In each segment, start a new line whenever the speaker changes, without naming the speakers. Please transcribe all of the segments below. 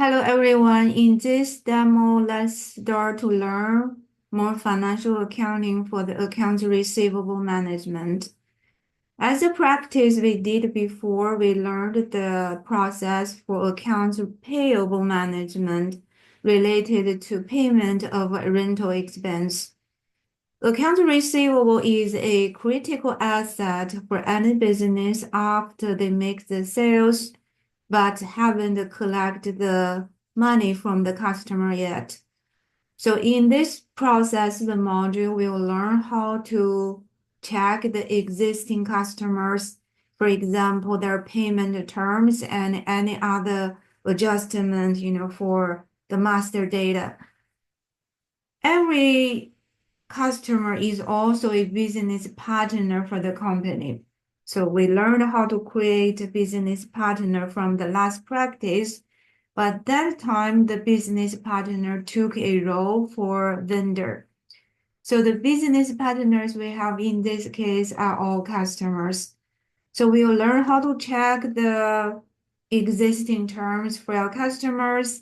Hello everyone. In this demo, let's start to learn more financial accounting for the accounts receivable management. As a practice we did before, we learned the process for accounts payable management related to payment of rental expense. Accounts receivable is a critical asset for any business after they make the sales but haven't collected the money from the customer yet. So in this process, the module will learn how to check the existing customers, for example, their payment terms and any other adjustment, for the master data. Every customer is also a business partner for the company. So we learned how to create a business partner from the last practice, but that time the business partner took a role for vendor. So the business partners we have in this case are all customers. So we'll learn how to check the existing terms for our customers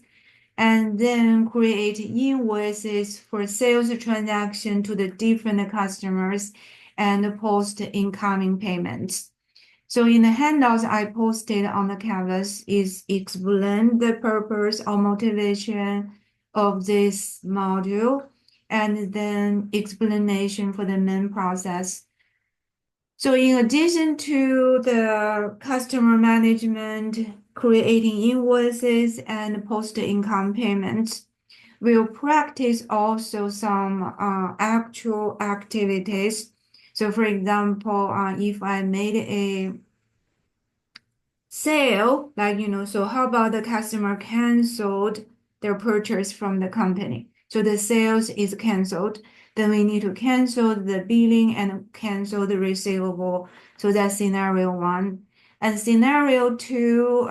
and then create invoices for sales transaction to the different customers and post incoming payments. So in the handouts I posted on the canvas is explain the purpose or motivation of this module and then explanation for the main process. So in addition to the customer management, creating invoices and post-income payments, we'll practice also some actual activities. So for example, if I made a sale, so how about the customer canceled their purchase from the company? So the sales is canceled. Then we need to cancel the billing and cancel the receivable. So that's scenario one. And scenario two,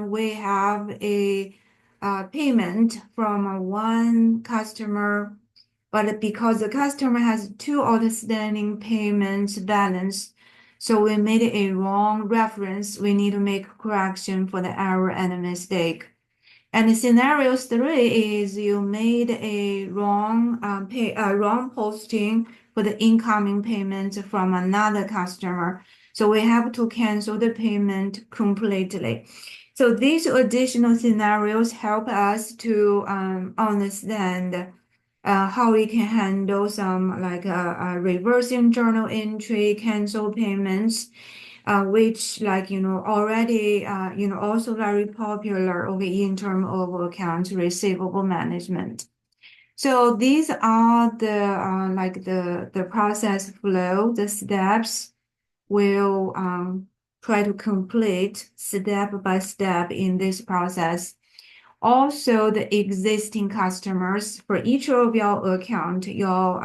we have a payment from one customer, but because the customer has two outstanding payments balance, so we made a wrong reference. We need to make correction for the error and the mistake. And scenario three is you made a wrong posting for the incoming payment from another customer. So we have to cancel the payment completely. So these additional scenarios help us to understand how we can handle some like reversing journal entry, cancel payments, which already also very popular in terms of accounts receivable management. So these are the process flow, the steps we'll try to complete step by step in this process. Also, the existing customers for each of your account, your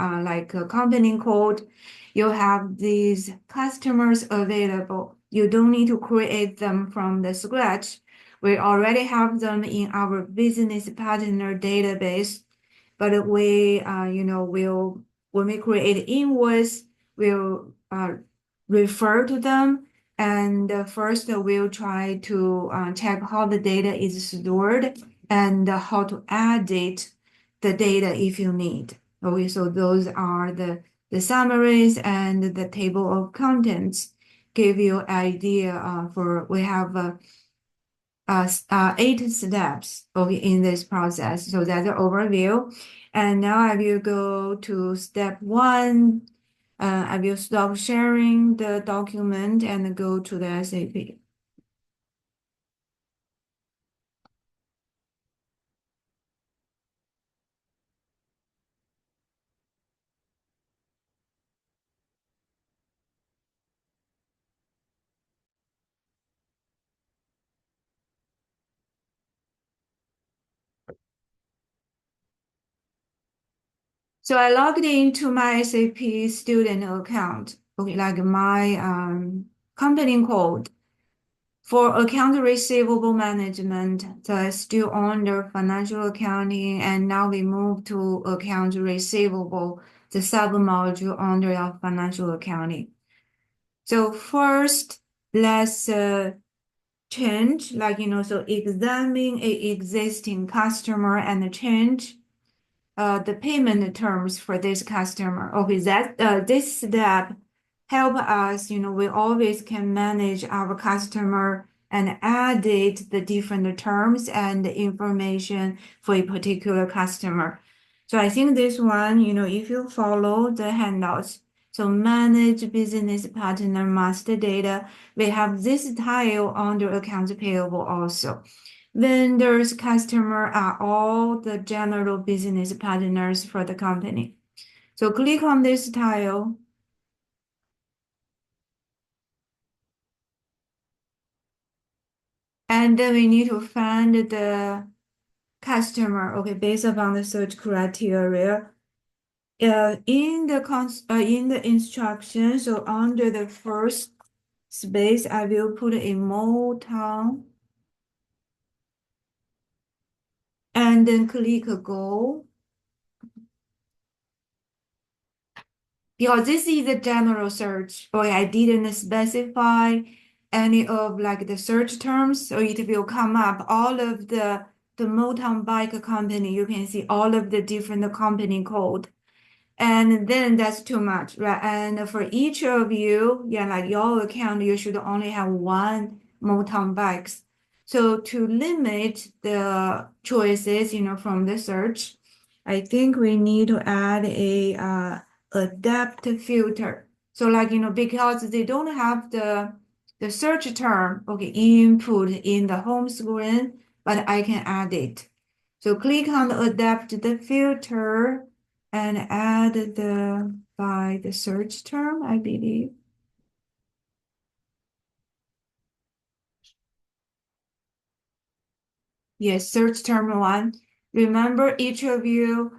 company code, you have these customers available. You don't need to create them from the scratch. We already have them in our business partner database, but will when we create invoice, we'll refer to them. And first, we'll try to check how the data is stored and how to edit the data if you need. Okay, so those are the summaries and the table of contents give you idea for we have 8 steps okay, in this process. So that's an overview. And now I will go to step 1. I will stop sharing the document and go to the SAP. So I logged into my SAP student account, okay, like my company code. For account receivable management, so I still under financial accounting, and now we move to account receivable, the sub-module under our financial accounting. So first, let's change, like, so examine a existing customer and change the payment terms for this customer. Okay, that this step help us, we always can manage our customer and edit the different terms and information for a particular customer. So I think this one, if you follow the handouts, so manage business partner master data, we have this tile under accounts payable also. Vendors, customer are all the general business partners for the company. So click on this tile. And then we need to find the customer, okay, based upon the search criteria. In the instruction, so under the first space, I will put a Motown and then click go. Because this is a general search, or I didn't specify any of like the search terms, so it will come up all of the mountain bike company. You can see all of the different company code. And then that's too much, right? And for each of you, yeah, like your account, you should only have one mountain bikes. So to limit the choices, from the search, I think we need to add a adapt filter. So like, because they don't have the search term, okay, input in the home screen, but I can add it. So click on the adapt the filter and add by the search term, I believe. Yes, search term one. Remember, each of you,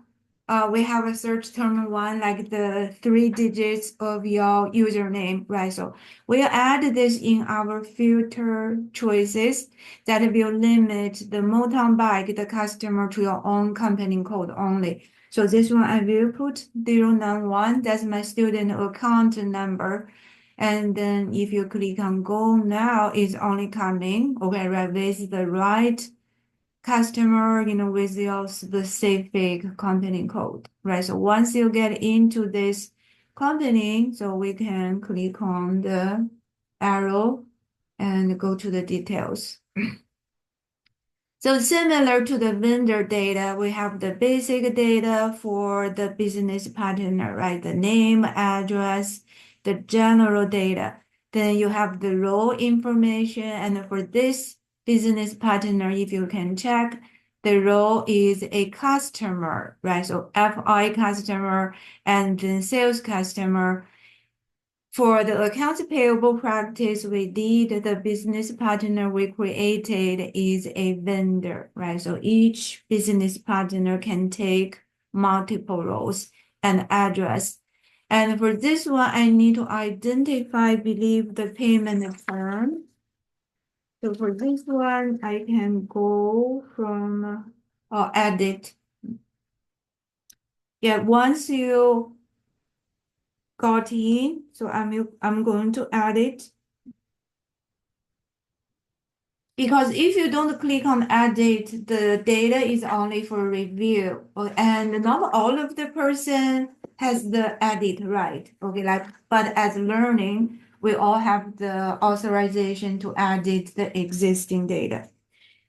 we have a search term one, like the 3 digits of your username, right? So we'll add this in our filter choices that will limit the mountain bike, the customer to your own company code only. So this one I will put 091, that's my student account number. And then if you click on go now, it's only coming, okay, right, with the right customer, with your specific company code, right? So once you get into this company, so we can click on the arrow and go to the details. So similar to the vendor data, we have the basic data for the business partner, right? The name, address, the general data. Then you have the role information. And for this business partner, if you can check, the role is a customer, right? So FI customer and then sales customer. For the accounts payable practice, we did the business partner we created is a vendor, right? So each business partner can take multiple roles and address. And for this one, I need to identify, believe the payment term. So for this one, I can go from edit. Yeah, once you got in, so I'm going to add it. Because if you don't click on edit, the data is only for review, and not all of the person has the edit right. Okay, but as learning, we all have the authorization to edit the existing data.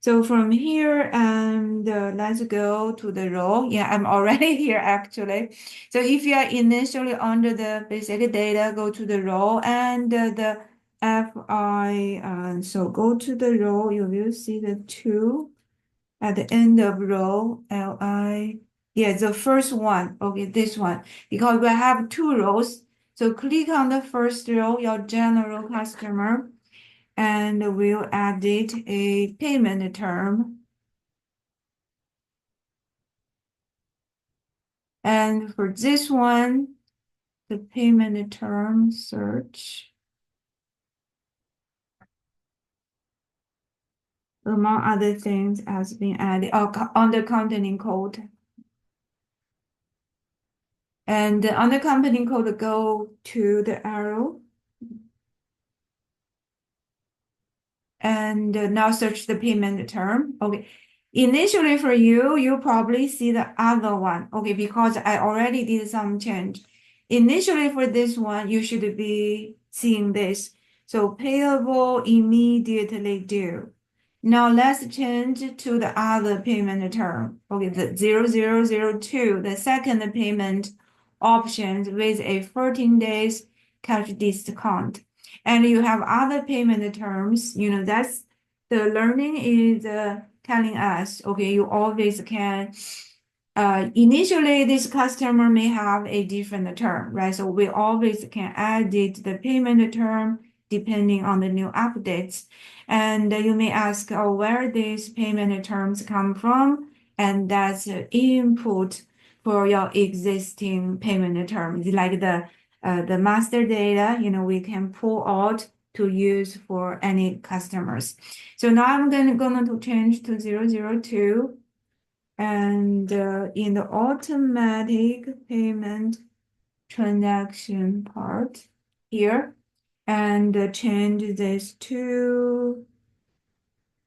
So from here, and let's go to the row. Yeah, I'm already here actually. So if you are initially under the basic data, go to the row and the FI. So go to the row, you will see the two at the end of row, LI. Yeah, the first one. Okay, this one. Because we have two rows. So click on the first row, your general customer, and we'll edit a payment term. And for this one, the payment term search, among other things, has been added on the company code. And on the company code, go to the arrow. And now search the payment term. Okay. Initially for you, you probably see the other one. Okay, because I already did some change. Initially for this one, you should be seeing this. So payable immediately due. Now let's change to the other payment term. Okay, the 0002, the second payment options with a 14 days cash discount. And you have other payment terms, that's the learning is telling us, okay, you always can, initially this customer may have a different term, right? So we always can edit the payment term depending on the new updates. And you may ask, oh, where these payment terms come from? And that's input for your existing payment terms, like the master data, we can pull out to use for any customers. So now I'm going to change to 002 and in the automatic payment transaction part here and change this to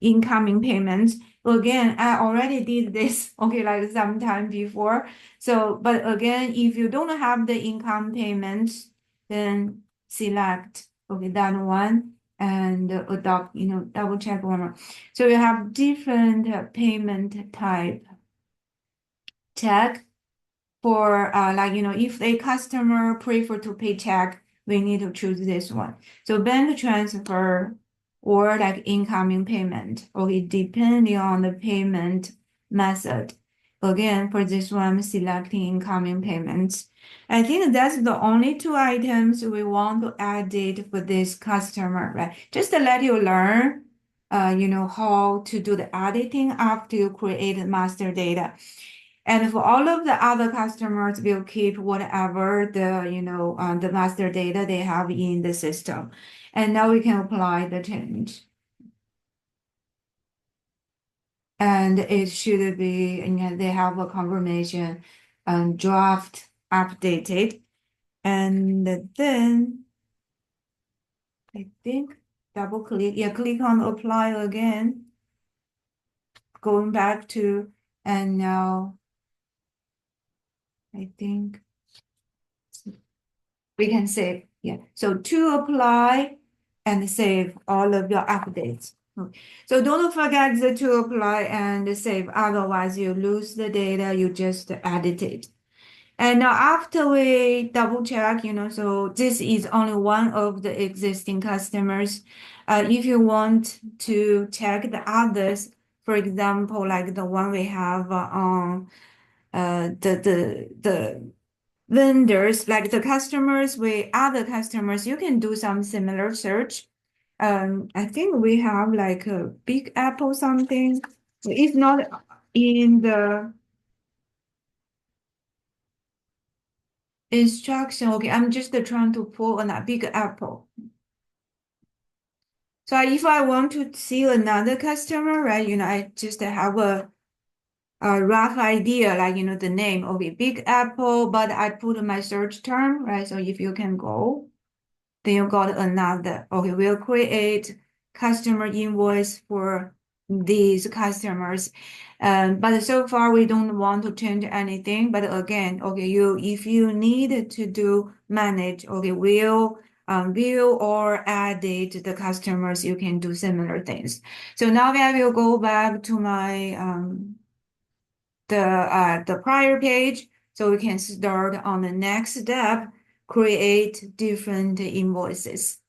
incoming payments. Again, I already did this, okay, like sometime before. So, but again, if you don't have the income payments, then select, okay, that one and adopt, double check one more. So you have different payment type. Check for like, if a customer prefer to pay check, we need to choose this one. So bank transfer or like incoming payment, okay, depending on the payment method. Again, for this one, selecting incoming payments. I think that's the only two items we want to edit for this customer, right? Just to let you learn, how to do the editing after you create master data. And for all of the other customers, we'll keep whatever the master data they have in the system. And now we can apply the change. And it should be, they have a confirmation draft updated. And then I think double click, click on apply again. Going back to, and now I think we can save. Yeah. So to apply and save all of your updates. Okay. So don't forget the to apply and save. Otherwise, you lose the data you just edited. And now after we double check, so this is only one of the existing customers. If you want to check the others, for example, like the one we have on the vendors, like the customers with other customers, you can do some similar search. I think we have like a Big Apple something. If not in the instruction, okay, I'm just trying to pull on a Big Apple. So if I want to see another customer, right, I just have a rough idea, like, the name, okay, Big Apple, but I put my search term, right? So if you can go, then you got another. Okay, we'll create customer invoice for these customers. But so far we don't want to change anything. But again, okay, if you need to do manage, okay, we'll view or edit the customers, you can do similar things. So now I will go back to my the prior page, so we can start on the next step, create different invoices.